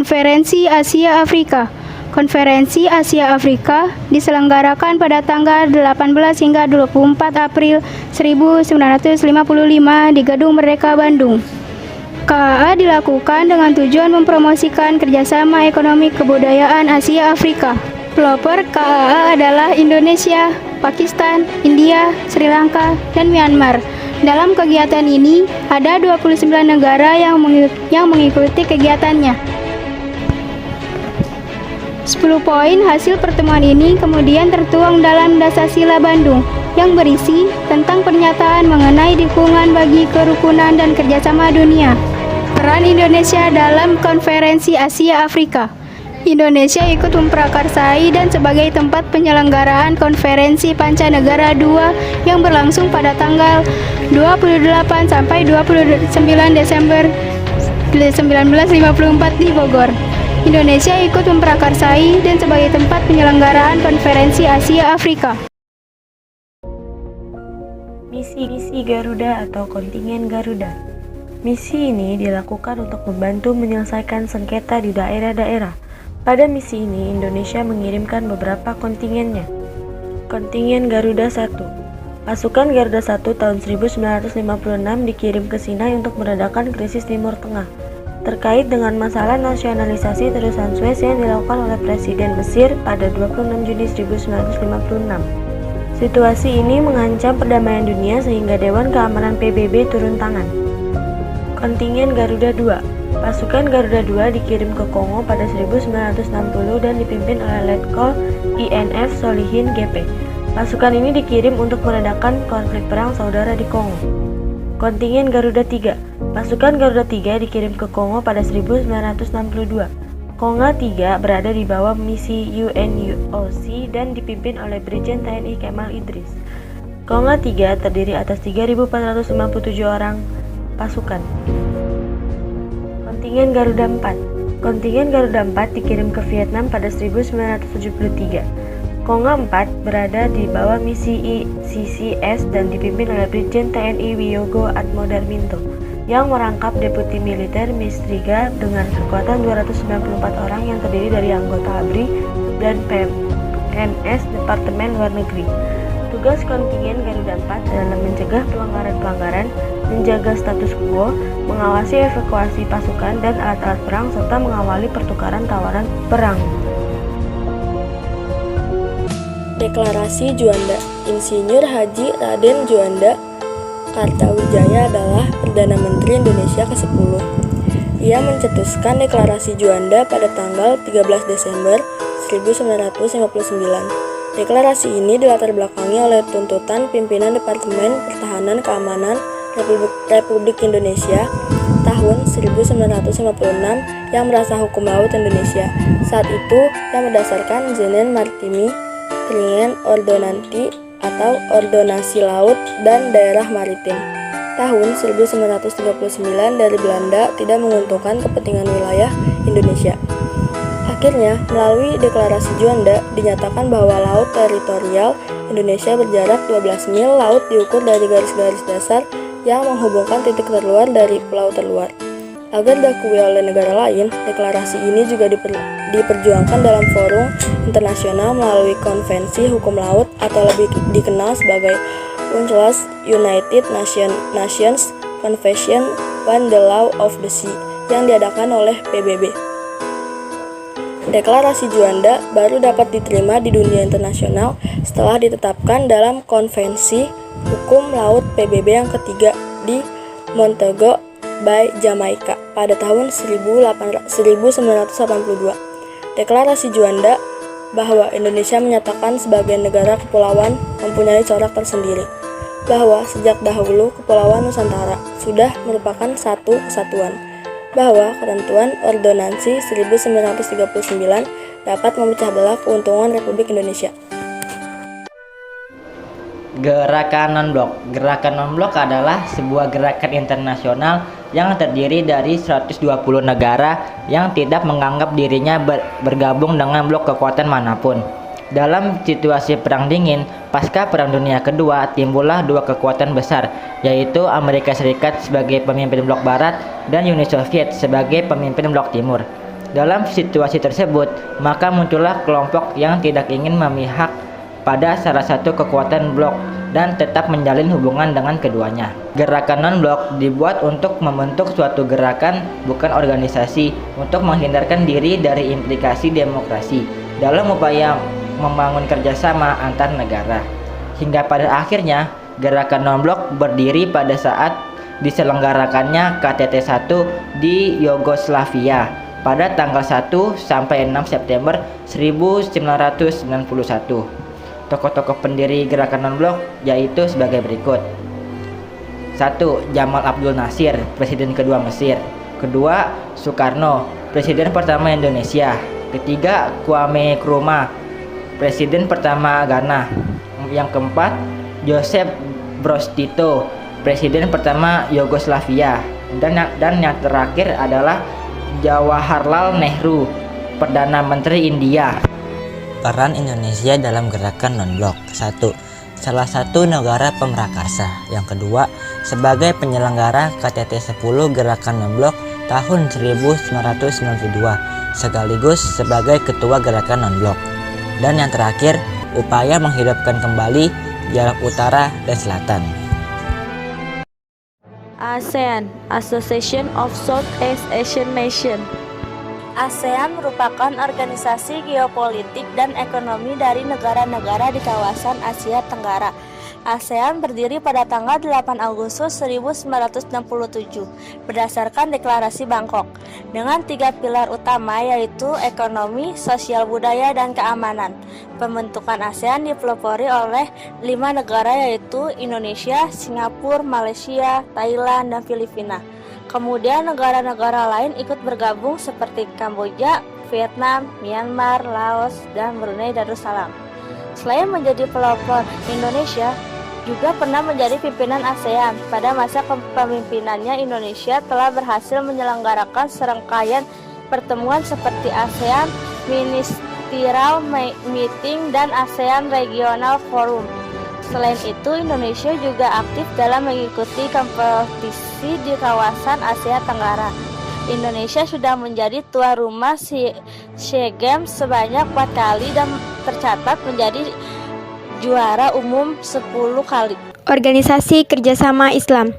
Konferensi Asia Afrika. Konferensi Asia Afrika diselenggarakan pada tanggal 18 hingga 24 April 1955 di Gedung Merdeka Bandung. KAA dilakukan dengan tujuan mempromosikan kerjasama ekonomi kebudayaan Asia Afrika. Pelopor KAA adalah Indonesia, Pakistan, India, Sri Lanka, dan Myanmar. Dalam kegiatan ini, ada 29 negara yang mengikuti kegiatannya. 10 poin hasil pertemuan ini kemudian tertuang dalam Dasasila Bandung yang berisi tentang pernyataan mengenai dukungan bagi kerukunan dan kerjasama dunia. Peran Indonesia dalam Konferensi Asia Afrika. Indonesia ikut memprakarsai dan sebagai tempat penyelenggaraan Konferensi Pancanegara II yang berlangsung pada tanggal 28 sampai 29 Desember 1954 di Bogor. Indonesia ikut memprakarsai dan sebagai tempat penyelenggaraan Konferensi Asia Afrika. Misi Garuda atau kontingen Garuda. Misi ini dilakukan untuk membantu menyelesaikan sengketa di daerah-daerah. Pada misi ini, Indonesia mengirimkan beberapa kontingennya. Kontingen Garuda 1. Pasukan Garuda 1 tahun 1956 dikirim ke Sinai untuk meredakan krisis Timur Tengah terkait dengan masalah nasionalisasi terusan Suez yang dilakukan oleh Presiden Mesir pada 26 Juni 1956. Situasi ini mengancam perdamaian dunia sehingga Dewan Keamanan PBB turun tangan. Kontingen Garuda 2. Pasukan Garuda II dikirim ke Kongo pada 1960 dan dipimpin oleh Letkol INF Solihin GP. Pasukan ini dikirim untuk meredakan konflik perang saudara di Kongo. Kontingen Garuda III. Pasukan Garuda III dikirim ke Kongo pada 1962. Konga III berada di bawah misi UNOC dan dipimpin oleh Brigjen TNI Kemal Idris. Konga III terdiri atas 3.457 orang pasukan. Kontingen Garuda 4. Kontingen Garuda 4 dikirim ke Vietnam pada 1973. Konga 4 berada di bawah misi ICCS dan dipimpin oleh Brigjen TNI Wiyogo Atmodarminto yang merangkap Deputi Militer Mistriga dengan kekuatan 294 orang yang terdiri dari anggota ABRI dan PNS Departemen Luar Negeri. Tugas kontingen Garuda 4 adalah mencegah pelanggaran-pelanggaran, menjaga status quo, mengawasi evakuasi pasukan dan alat-alat perang, serta mengawali pertukaran tawaran perang. Deklarasi Juanda. Insinyur Haji Raden Juanda Kartawijaya adalah Perdana Menteri Indonesia ke-10. Ia mencetuskan Deklarasi Juanda pada tanggal 13 Desember 1959. Deklarasi ini dilatar belakangi oleh tuntutan pimpinan Departemen Pertahanan Keamanan Republik Indonesia tahun 1956 yang merasa hukum laut Indonesia saat itu yang berdasarkan Zenen Maritimi Kringen Ordonanti atau Ordonasi Laut dan Daerah Maritim. Tahun 1939 dari Belanda tidak menguntungkan kepentingan wilayah Indonesia. Akhirnya, melalui Deklarasi Juanda, dinyatakan bahwa laut teritorial Indonesia berjarak 12 mil. Laut diukur dari garis-garis dasar yang menghubungkan titik terluar dari pulau terluar. Agar diakui oleh negara lain, deklarasi ini juga diperjuangkan dalam forum internasional melalui Konvensi Hukum Laut atau lebih dikenal sebagai UNCLOS United Nations Convention on the Law of the Sea yang diadakan oleh PBB. Deklarasi Juanda baru dapat diterima di dunia internasional setelah ditetapkan dalam Konvensi Hukum Laut PBB yang ketiga di Montego Bay, Jamaika pada tahun 1982. Deklarasi Juanda bahwa Indonesia menyatakan sebagai negara kepulauan mempunyai corak tersendiri, bahwa sejak dahulu Kepulauan Nusantara sudah merupakan satu kesatuan, bahwa ketentuan Ordonansi 1939 dapat memecah belah keuntungan Republik Indonesia. Gerakan Non-Blok. Gerakan Non-Blok adalah sebuah gerakan internasional yang terdiri dari 120 negara yang tidak menganggap dirinya bergabung dengan blok kekuatan manapun. Dalam situasi Perang Dingin, pasca Perang Dunia Kedua, timbullah dua kekuatan besar, yaitu Amerika Serikat sebagai pemimpin blok Barat dan Uni Soviet sebagai pemimpin blok Timur. Dalam situasi tersebut, maka muncullah kelompok yang tidak ingin memihak pada salah satu kekuatan blok dan tetap menjalin hubungan dengan keduanya. Gerakan non-blok dibuat untuk membentuk suatu gerakan, bukan organisasi, untuk menghindarkan diri dari implikasi demokrasi dalam upaya membangun kerjasama antar negara. Hingga pada akhirnya, gerakan non-blok berdiri pada saat diselenggarakannya KTT 1 di Yugoslavia pada tanggal 1 sampai 6 September 1991. Tokoh-tokoh pendiri gerakan non-blok yaitu sebagai berikut. 1. Jamal Abdul Nasir, Presiden kedua Mesir. Kedua, Soekarno, Presiden pertama Indonesia. Ketiga, Kwame Nkrumah, Presiden pertama Ghana. Yang keempat, Joseph Broz Tito, Presiden pertama Yugoslavia. Dan yang terakhir adalah Jawaharlal Nehru, Perdana Menteri India. Peran Indonesia dalam gerakan non-blok. 1. Salah satu negara pemrakarsa. Yang kedua, sebagai penyelenggara KTT 10 gerakan non-blok tahun 1992, sekaligus sebagai ketua gerakan non-blok. Dan yang terakhir, upaya menghidupkan kembali dialog utara dan selatan. ASEAN, Association of Southeast Asian Nations. ASEAN merupakan organisasi geopolitik dan ekonomi dari negara-negara di kawasan Asia Tenggara. ASEAN berdiri pada tanggal 8 Agustus 1967 berdasarkan Deklarasi Bangkok dengan 3 pilar utama yaitu ekonomi, sosial budaya, dan keamanan. Pembentukan ASEAN dipelopori oleh 5 negara yaitu Indonesia, Singapura, Malaysia, Thailand, dan Filipina. Kemudian negara-negara lain ikut bergabung seperti Kamboja, Vietnam, Myanmar, Laos, dan Brunei Darussalam. Selain menjadi pelopor, Indonesia juga pernah menjadi pimpinan ASEAN. Pada masa kepemimpinannya, Indonesia telah berhasil menyelenggarakan serangkaian pertemuan seperti ASEAN Ministerial Meeting dan ASEAN Regional Forum. Selain itu, Indonesia juga aktif dalam mengikuti kompetisi di kawasan Asia Tenggara. Indonesia sudah menjadi tuan rumah SEA Games sebanyak 4 kali dan tercatat menjadi juara umum 10 kali. Organisasi Kerjasama Islam.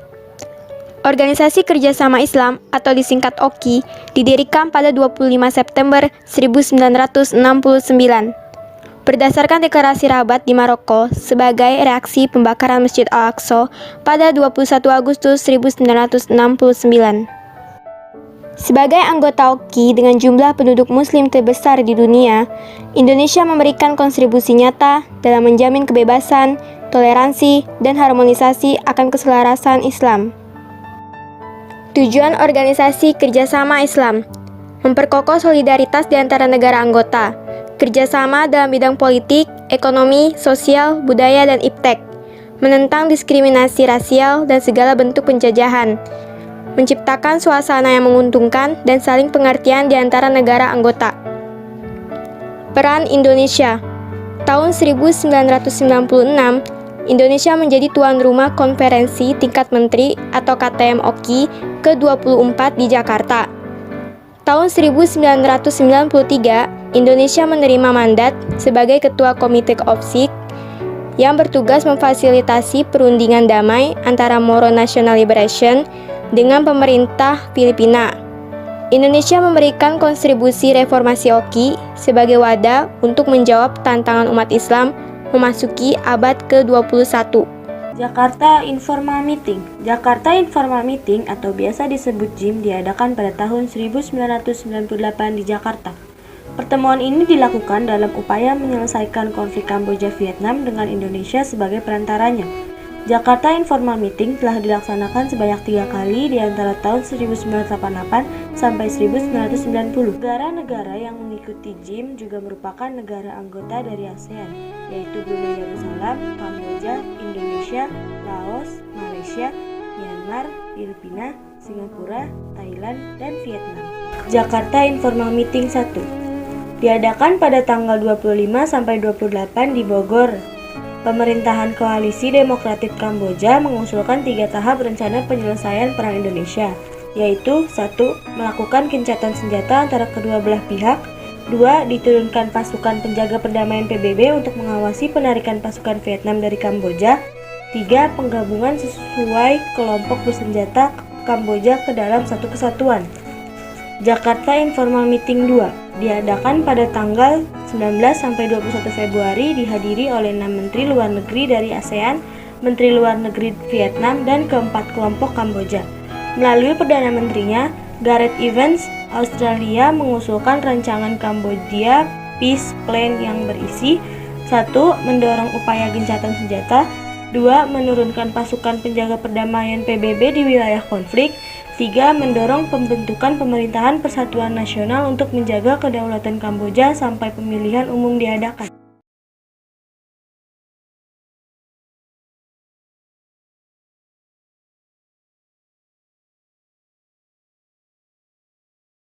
Organisasi Kerjasama Islam atau disingkat OKI didirikan pada 25 September 1969. Berdasarkan deklarasi Rabat di Maroko sebagai reaksi pembakaran Masjid Al-Aqsa pada 21 Agustus 1969. Sebagai anggota OKI dengan jumlah penduduk muslim terbesar di dunia, Indonesia memberikan kontribusi nyata dalam menjamin kebebasan, toleransi, dan harmonisasi akan keselarasan Islam. Tujuan Organisasi Kerjasama Islam: memperkokoh solidaritas di antara negara anggota, kerjasama dalam bidang politik, ekonomi, sosial, budaya, dan iptek, menentang diskriminasi rasial dan segala bentuk penjajahan, menciptakan suasana yang menguntungkan dan saling pengertian di antara negara anggota. Peran Indonesia. Tahun 1996, Indonesia menjadi tuan rumah konferensi tingkat menteri atau KTM OKI ke-24 di Jakarta. Tahun 1993, Indonesia menerima mandat sebagai Ketua Komite OPSIC yang bertugas memfasilitasi perundingan damai antara Moro National Liberation dengan pemerintah Filipina. Indonesia memberikan kontribusi reformasi OKI sebagai wadah untuk menjawab tantangan umat Islam memasuki abad ke-21. Jakarta Informal Meeting. Jakarta Informal Meeting atau biasa disebut JIM diadakan pada tahun 1998 di Jakarta. Pertemuan ini dilakukan dalam upaya menyelesaikan konflik Kamboja Vietnam dengan Indonesia sebagai perantaranya. Jakarta Informal Meeting telah dilaksanakan sebanyak 3 kali di antara tahun 1988 sampai 1990. Negara-negara yang mengikuti JIM juga merupakan negara anggota dari ASEAN, yaitu Brunei Darussalam, Kamboja, Indonesia, Laos, Malaysia, Myanmar, Filipina, Singapura, Thailand, dan Vietnam. Jakarta Informal Meeting 1 diadakan pada tanggal 25 sampai 28 di Bogor. Pemerintahan Koalisi Demokratik Kamboja mengusulkan 3 tahap rencana penyelesaian perang Indonesia, yaitu 1. Melakukan gencatan senjata antara kedua belah pihak. 2. Diturunkan pasukan penjaga perdamaian PBB untuk mengawasi penarikan pasukan Vietnam dari Kamboja. 3. Penggabungan sesuai kelompok bersenjata Kamboja ke dalam satu kesatuan. Jakarta Informal Meeting 2 diadakan pada tanggal 19-21 Februari, dihadiri oleh 6 Menteri Luar Negeri dari ASEAN, Menteri Luar Negeri Vietnam, dan keempat kelompok Kamboja. Melalui Perdana Menterinya, Gareth Evans, Australia mengusulkan rancangan Cambodia Peace Plan yang berisi 1. Mendorong upaya gencatan senjata. 2. Menurunkan pasukan penjaga perdamaian PBB di wilayah konflik. 3. Mendorong pembentukan pemerintahan persatuan nasional untuk menjaga kedaulatan Kamboja sampai pemilihan umum diadakan.